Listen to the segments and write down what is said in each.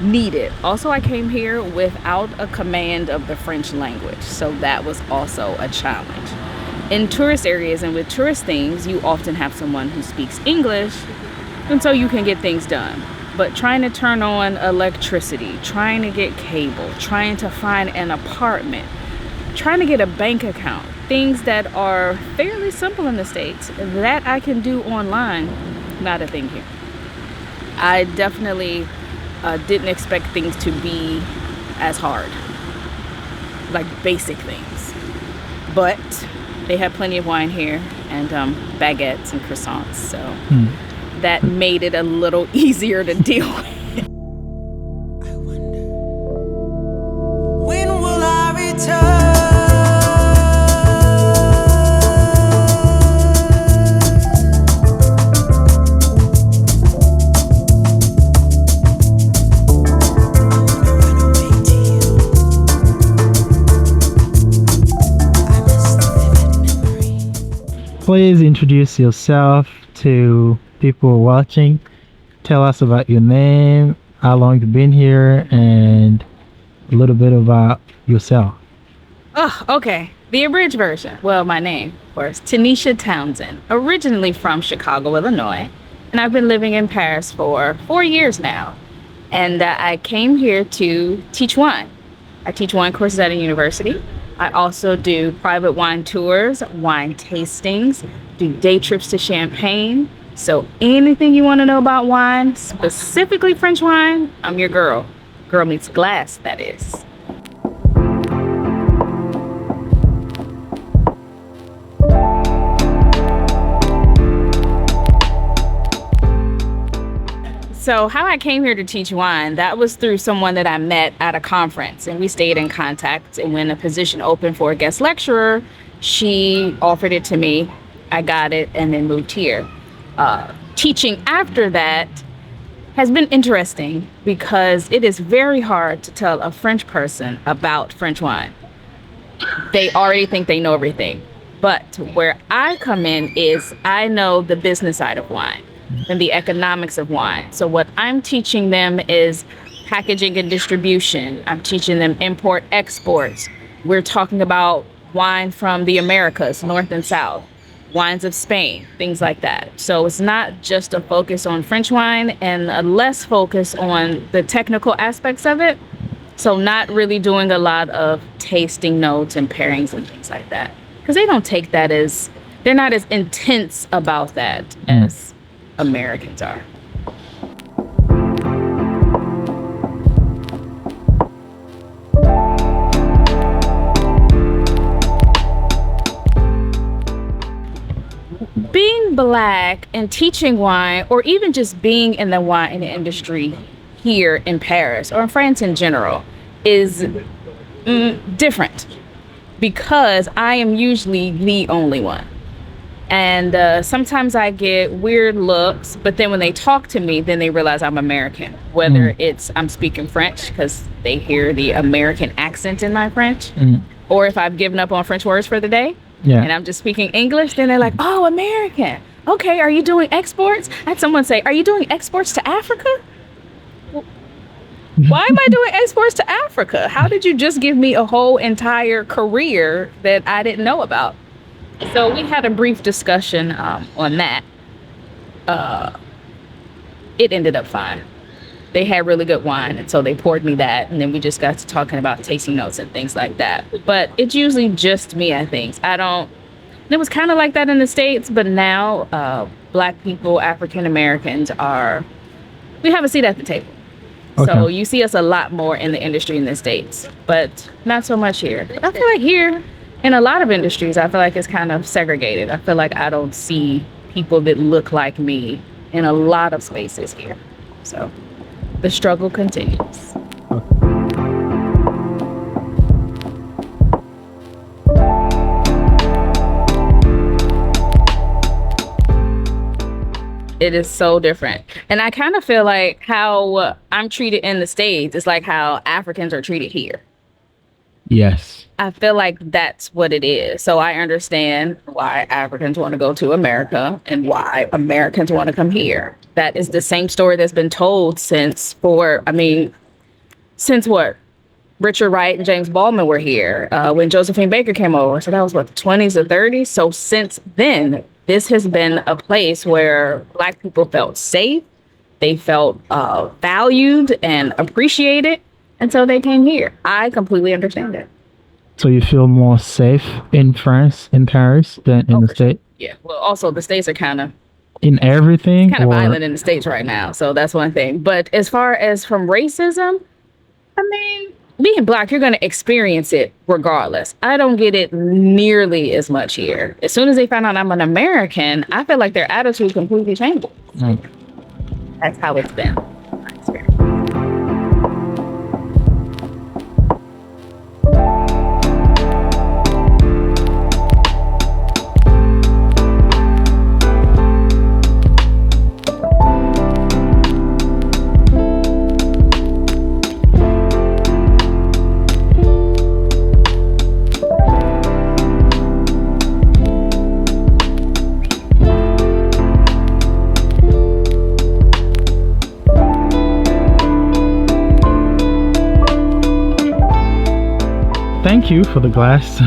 needed. Also, I came here without a command of the French language, so that was also a challenge. In tourist areas and with tourist things, you often have someone who speaks English, and so you can get things done. But trying to turn on electricity, trying to get cable, trying to find an apartment, trying to get a bank account, things that are fairly simple in the States that I can do online, not a thing here. I definitely didn't expect things to be as hard, like basic things. But they have plenty of wine here and baguettes and croissants, so that made it a little easier to deal with. I wonder, when will I return? Please introduce yourself to people watching. Tell us about your name, how long you've been here, and a little bit about yourself. Oh, okay. The abridged version. Well, my name, of course, Tanisha Townsend, originally from Chicago, Illinois, and I've been living in Paris for 4 years now. And I came here to teach wine. I teach wine courses at a university. I also do private wine tours, wine tastings, do day trips to Champagne. So anything you want to know about wine, specifically French wine, I'm your girl. Girl meets glass, that is. So how I came here to teach wine, that was through someone that I met at a conference, and we stayed in contact. And when a position opened for a guest lecturer, she offered it to me. I got it and then moved here. Teaching after that has been interesting because it is very hard to tell a French person about French wine. They already think they know everything. But where I come in is I know the business side of wine and the economics of wine. So what I'm teaching them is packaging and distribution. I'm teaching them import exports. We're talking about wine from the Americas, North and South, wines of Spain, things like that. So it's not just a focus on French wine and a less focus on the technical aspects of it. So not really doing a lot of tasting notes and pairings and things like that. Because they don't take that as, they're not as intense about that as Americans are. Being Black and teaching wine, or even just being in the wine industry here in Paris or in France in general, is different because I am usually the only one. And sometimes I get weird looks, but then when they talk to me, then they realize I'm American. Whether it's I'm speaking French because they hear the American accent in my French, or if I've given up on French words for the day and I'm just speaking English, then they're like, oh, American. Okay, are you doing exports? I had someone say, are you doing exports to Africa? Why am I doing exports to Africa? How did you just give me a whole entire career that I didn't know about? So we had a brief discussion on that. It ended up fine. They had really good wine, and so they poured me that, and then we just got to talking about tasting notes and things like that. But it's usually just me, I think. It was kind of like that in the States, but now Black people, African Americans we have a seat at the table. Okay. So you see us a lot more in the industry in the States, but not so much here. I feel like here, in a lot of industries, I feel like it's kind of segregated. I feel like I don't see people that look like me in a lot of spaces here. So the struggle continues. It is so different. And I kind of feel like how I'm treated in the States is like how Africans are treated here. Yes. I feel like that's what it is. So I understand why Africans want to go to America and why Americans want to come here. That is the same story that's been told since what? Richard Wright and James Baldwin were here, when Josephine Baker came over. So that was what, the 20s or 30s. So since then, this has been a place where Black people felt safe. They felt valued and appreciated. And so they came here. I completely understand it. So you feel more safe in France, in Paris, than in the for sure. States? Yeah. Well, also, the States are kind of In everything? or- violent in the States right now. So that's one thing. But as far as from racism, I mean, being Black, you're going to experience it regardless. I don't get it nearly as much here. As soon as they find out I'm an American, I feel like their attitude completely changes. Mm. That's how it's been. My experience. Thank you for the glass.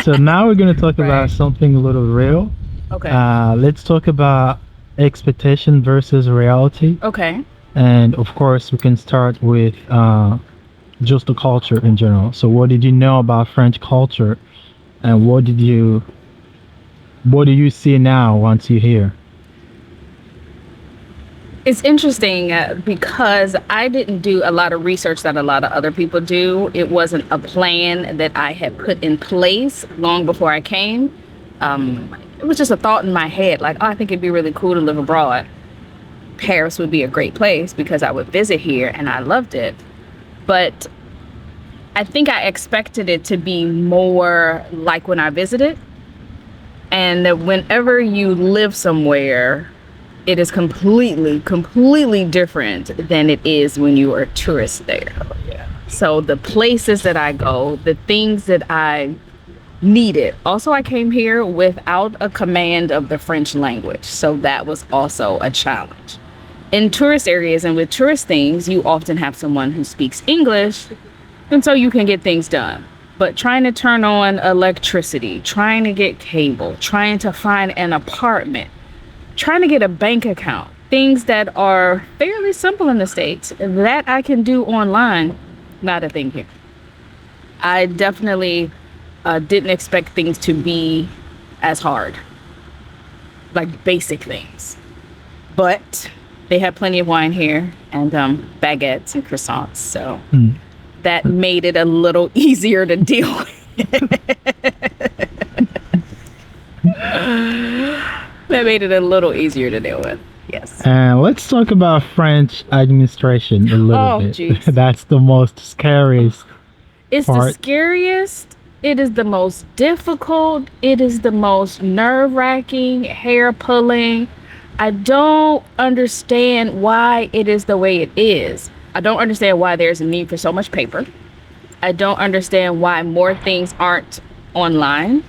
So now we're going to talk about Right. something a little real. Okay. Let's talk about expectation versus reality. Okay. And of course, we can start with just the culture in general. So what did you know about French culture, and what do you see now once you're here? It's interesting because I didn't do a lot of research that a lot of other people do. It wasn't a plan that I had put in place long before I came. It was just a thought in my head, like, oh, I think it'd be really cool to live abroad. Paris would be a great place because I would visit here and I loved it. But I think I expected it to be more like when I visited. And that whenever you live somewhere, it is completely different than it is when you are a tourist there. So the places that I go, the things that I needed. Also, I came here without a command of the French language. So that was also a challenge. In tourist areas and with tourist things, you often have someone who speaks English, and so you can get things done. But trying to turn on electricity, trying to get cable, trying to find an apartment, trying to get a bank account, things that are fairly simple in the States that I can do online, not a thing here. I definitely didn't expect things to be as hard, like basic things. But they have plenty of wine here and baguettes and croissants, so that made it a little easier to deal with. That made it a little easier to deal with. Yes. And let's talk about French administration a little Oh, bit. jeez. That's the most scariest. It's the Part. scariest. It is the most difficult. It is the most nerve-wracking, hair-pulling. I don't understand why it is the way it is. I don't understand why there's a need for so much paper. I don't understand why more things aren't online.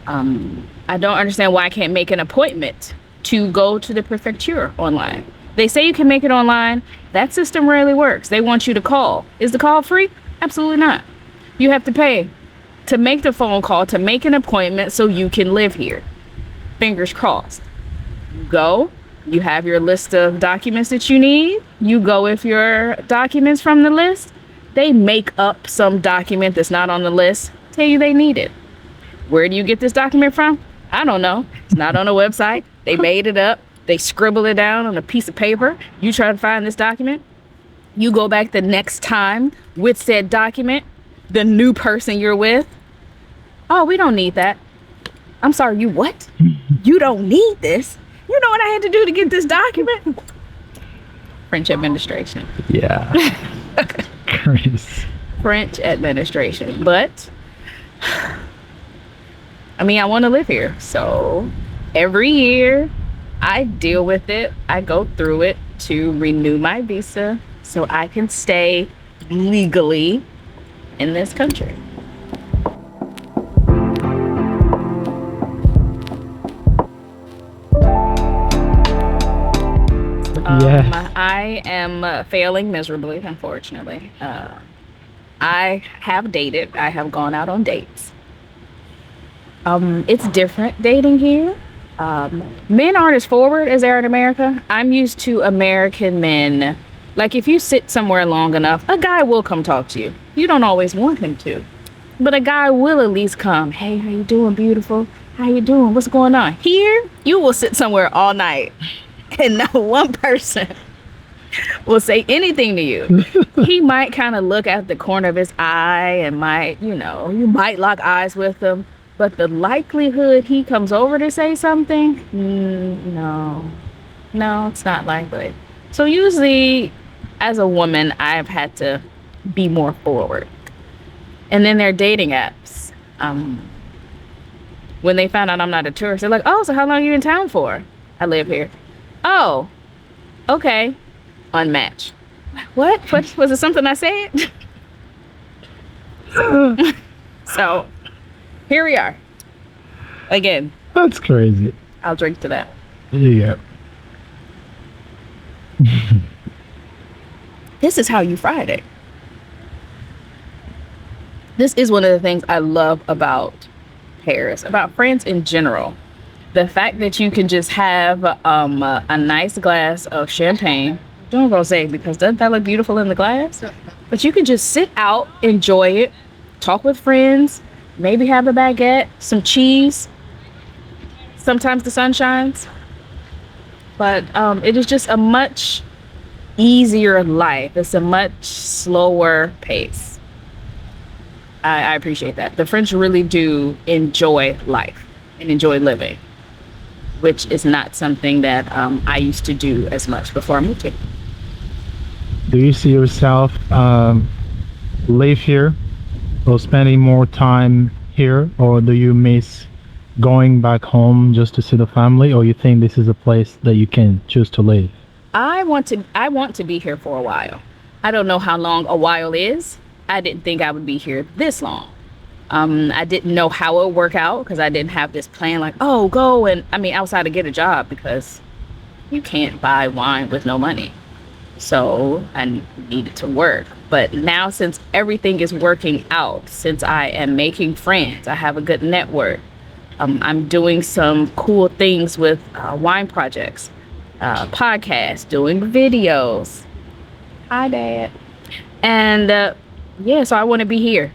I don't understand why I can't make an appointment to go to the prefecture online. They say you can make it online. That system rarely works. They want you to call. Is the call free? Absolutely not. You have to pay to make the phone call, to make an appointment so you can live here. Fingers crossed. You go, you have your list of documents that you need. You go with your documents from the list. They make up some document that's not on the list, tell you they need it. Where do you get this document from? I don't know. It's not on a website. They made it up. They scribble it down on a piece of paper. You try to find this document. You go back the next time with said document, the new person you're with. Oh, we don't need that. I'm sorry, you what? You don't need this? You know what I had to do to get this document? French administration. Yeah. Crazy. French administration. But I mean, I want to live here. So every year I deal with it. I go through it to renew my visa so I can stay legally in this country. Yes. I am failing miserably, unfortunately. I have dated. I have gone out on dates. It's different dating here. Men aren't as forward as they are in America. I'm used to American men. Like if you sit somewhere long enough, a guy will come talk to you. You don't always want him to, but a guy will at least come. Hey, how you doing, beautiful? How you doing? What's going on? Here, you will sit somewhere all night, and not one person will say anything to you. He might kind of look at the corner of his eye and might, you might lock eyes with him. But the likelihood he comes over to say something, no, it's not likely. So usually, as a woman, I've had to be more forward. And then there are dating apps. When they found out I'm not a tourist, they're like, oh, so how long are you in town for? I live here. Oh, okay. Unmatched. What? Was it something I said? So here we are. Again, That's crazy. I'll drink to that. Yeah. This is how you Friday. This is one of the things I love about Paris, about France in general. The fact that you can just have a nice glass of champagne. Don't rosé, because doesn't that look beautiful in the glass? But you can just sit out, enjoy it, talk with friends, maybe have a baguette, some cheese. Sometimes the sun shines. But it is just a much easier life. It's a much slower pace. I appreciate that. The French really do enjoy life and enjoy living, which is not something that I used to do as much before I moved here. Do you see yourself live here or spending more time here, or do you miss going back home just to see the family, or you think this is a place that you can choose to live? I want to be here for a while. I don't know how long a while is. I didn't think I would be here this long. I didn't know how it would work out because I didn't have this plan like, oh, go and outside to get a job, because you can't buy wine with no money. So I needed to work. But now, since everything is working out, since I am making friends, I have a good network. I'm doing some cool things with wine projects, podcasts, doing videos. Hi, Dad. And so I want to be here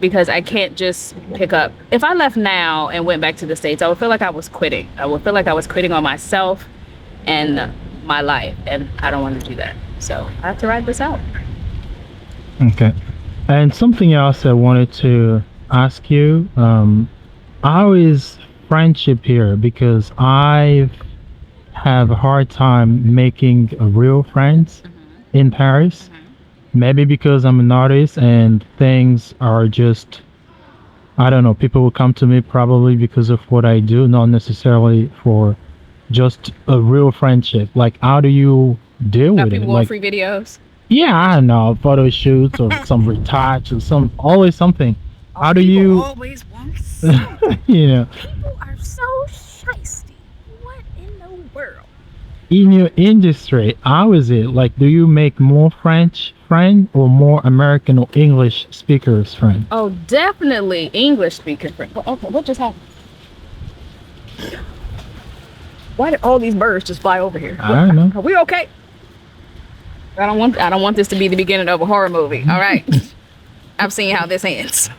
because I can't just pick up. If I left now and went back to the States, I would feel like I was quitting. I would feel like I was quitting on myself and my life, and I don't want to do that. So I have to ride this out. Okay. And something else I wanted to ask you, how is friendship here? Because I have a hard time making real friends in Paris. Maybe because I'm an artist and things are just, I don't know, people will come to me probably because of what I do, not necessarily for just a real friendship. Like, how do you deal Got with it? people want Like, free videos. yeah, I don't know, photo shoots or some retouch or always something. How do you, always want some. you know, People are so shiesty. What in the world? in your industry, how is it? Like, do you make more French friend or more American or English speakers friend? Oh, definitely English speaking friend. Okay, what just happened? Why did all these birds just fly over here? I don't know. Are we okay? I don't want this to be the beginning of a horror movie. All right. I've seen how this ends.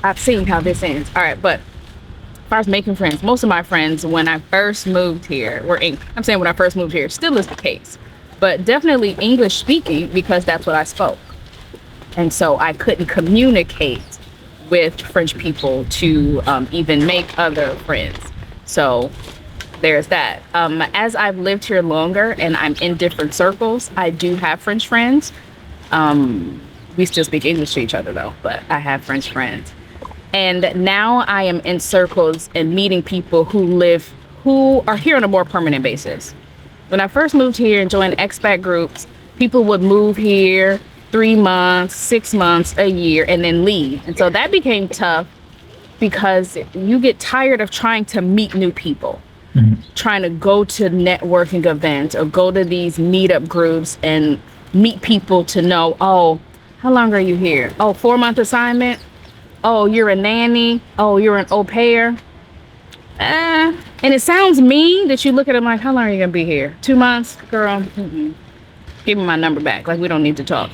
I've seen how this ends. All right, but as far as making friends, most of my friends when I first moved here were English. I'm saying when I first moved here, still is the case, but definitely English speaking because that's what I spoke. And so I couldn't communicate with French people to even make other friends. So there's that. As I've lived here longer and I'm in different circles, I do have French friends. We still speak English to each other though, but I have French friends. And now I am in circles and meeting people who are here on a more permanent basis. When I first moved here and joined expat groups, people would move here 3 months, 6 months, a year, and then leave. And so that became tough because you get tired of trying to meet new people, trying to go to networking events or go to these meetup groups and meet people to know, oh, how long are you here? Oh, 4-month assignment. Oh, you're a nanny. Oh, you're an au pair. And it sounds mean that you look at them like, how long are you gonna be here? 2 months, girl. Give me my number back. Like, we don't need to talk.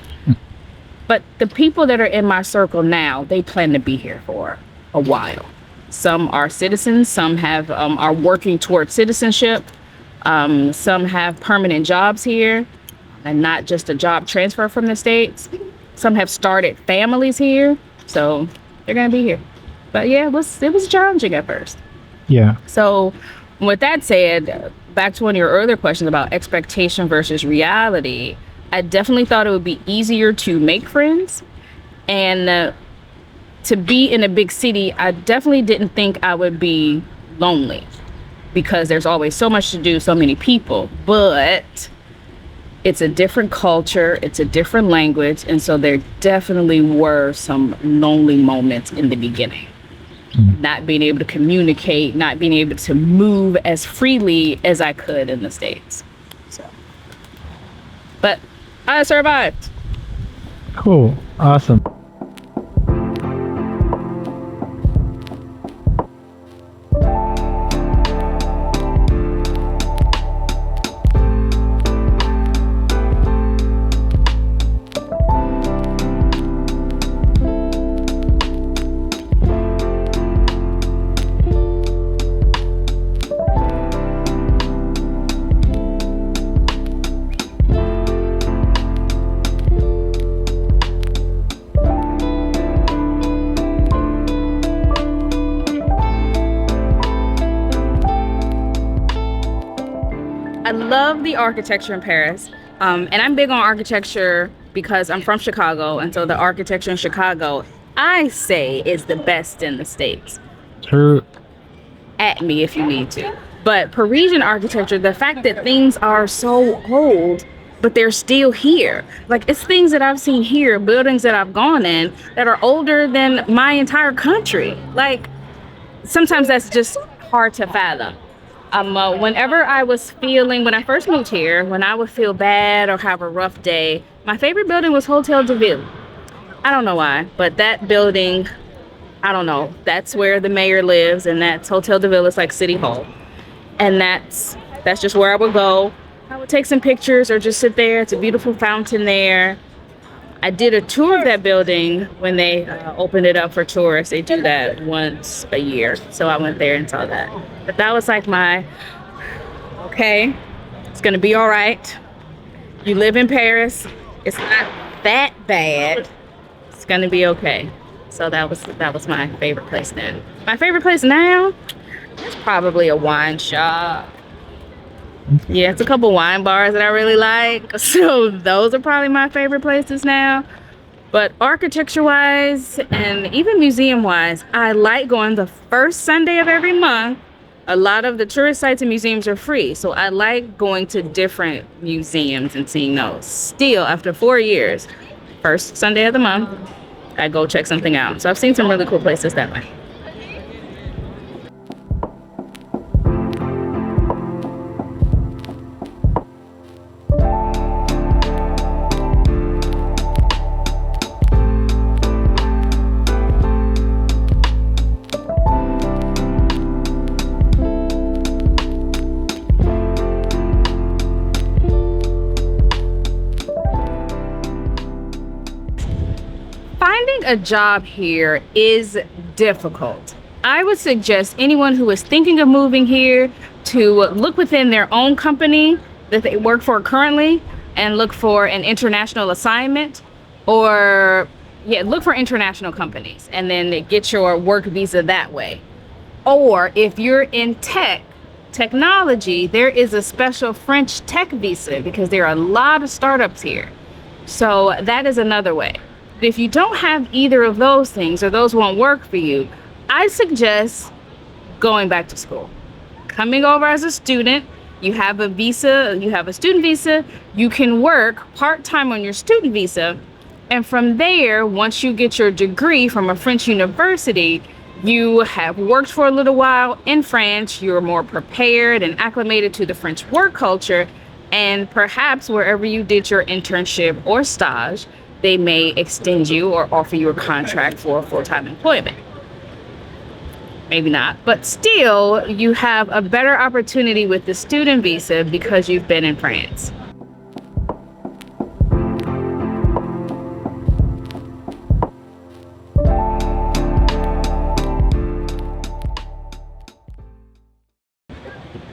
But the people that are in my circle now, they plan to be here for a while. Some are citizens. Some have are working towards citizenship. Some have permanent jobs here, and not just a job transfer from the States. Some have started families here, so they're gonna be here. But yeah, it was challenging at first. Yeah. So with that said, back to one of your earlier questions about expectation versus reality, I definitely thought it would be easier to make friends, and to be in a big city, I definitely didn't think I would be lonely because there's always so much to do, so many people, but it's a different culture, it's a different language, and so there definitely were some lonely moments in the beginning. Not being able to communicate, not being able to move as freely as I could in the States. So, but I survived. Cool. Awesome. I love the architecture in Paris, and I'm big on architecture because I'm from Chicago, and so the architecture in Chicago, I say, is the best in the States. True. At me if you need to. But Parisian architecture, the fact that things are so old, but they're still here. Like, it's things that I've seen here, buildings that I've gone in that are older than my entire country. Like, sometimes that's just hard to fathom. Whenever I was feeling, when I first moved here, when I would feel bad or have a rough day, my favorite building was Hotel de Ville. I don't know why, but that building, I don't know, that's where the mayor lives, and that's Hotel de Ville is like City Hall. And that's just where I would go. I would take some pictures or just sit there. It's a beautiful fountain there. I did a tour of that building when they opened it up for tourists. They do that once a year. So I went there and saw that. But that was like my, okay, it's gonna be all right. You live in Paris. It's not that bad. It's gonna be okay. So that was my favorite place then. My favorite place now is probably a wine shop. Yeah, it's a couple wine bars that I really like. So those are probably my favorite places now. But architecture-wise and even museum-wise, I like going the first Sunday of every month. A lot of the tourist sites and museums are free. So I like going to different museums and seeing those. Still, after 4 years, first Sunday of the month, I go check something out. So I've seen some really cool places that way. Finding a job here is difficult. I would suggest anyone who is thinking of moving here to look within their own company that they work for currently and look for an international assignment, or look for international companies and then get your work visa that way. Or if you're in technology, there is a special French tech visa because there are a lot of startups here. So that is another way. But if you don't have either of those things, or those won't work for you, I suggest going back to school. Coming over as a student, you have a visa, you have a student visa, you can work part-time on your student visa, and from there, once you get your degree from a French university, You have worked for a little while in France, you're more prepared and acclimated to the French work culture, and perhaps wherever you did your internship or stage, they may extend you or offer you a contract for full-time employment. Maybe not, but still, you have a better opportunity with the student visa because you've been in France.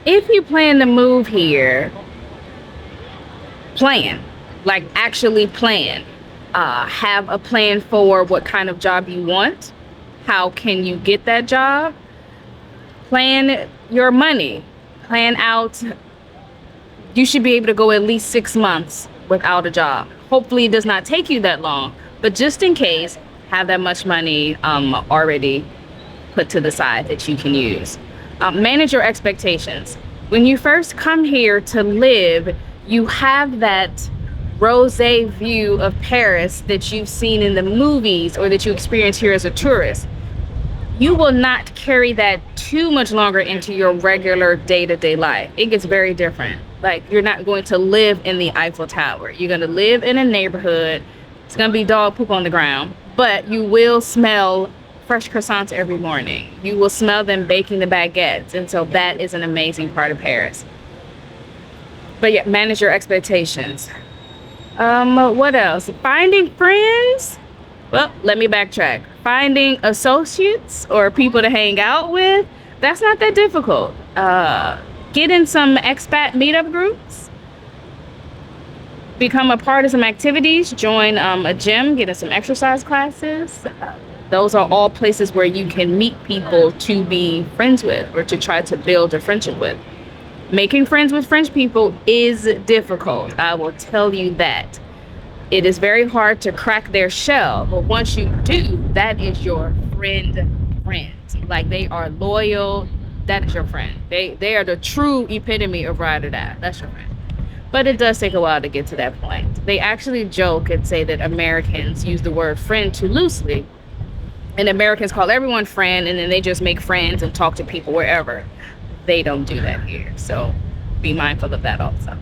If you plan to move here, plan, like actually plan. Have a plan for what kind of job you want. How can you get that job? Plan your money. Plan out. You should be able to go at least 6 months without a job. Hopefully it does not take you that long, but just in case, have that much money already put to the side that you can use. Manage your expectations. When you first come here to live, you have that rosé view of Paris that you've seen in the movies or that you experience here as a tourist. You will not carry that too much longer into your regular day-to-day life. It gets very different. Like, you're not going to live in the Eiffel Tower. You're going to live in a neighborhood. It's going to be dog poop on the ground, but you will smell fresh croissants every morning. You will smell them baking the baguettes. And so that is an amazing part of Paris. But yeah, manage your expectations. What else? Finding friends? Well, let me backtrack. Finding associates or people to hang out with, that's not that difficult. Get in some expat meetup groups. Become a part of some activities. Join a gym, get in some exercise classes. Those are all places where you can meet people to be friends with or to try to build a friendship with. Making friends with French people is difficult. I will tell you that. It is very hard to crack their shell, but once you do, that is your friend. Like, they are loyal. That is your friend. They are the true epitome of ride or die. That's your friend. But it does take a while to get to that point. They actually joke and say that Americans use the word friend too loosely. And Americans call everyone friend, and then they just make friends and talk to people wherever. They don't do that here. So be mindful of that also.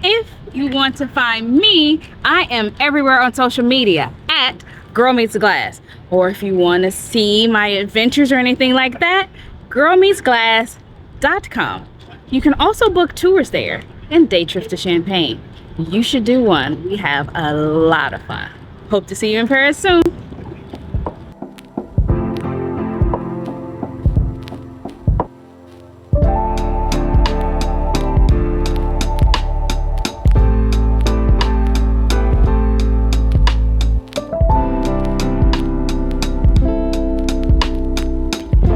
If you want to find me, I am everywhere on social media at Girl Meets Glass. Or if you want to see my adventures or anything like that, girlmeetsglass.com. You can also book tours there and day trips to Champagne. You should do one. We have a lot of fun. Hope to see you in Paris soon.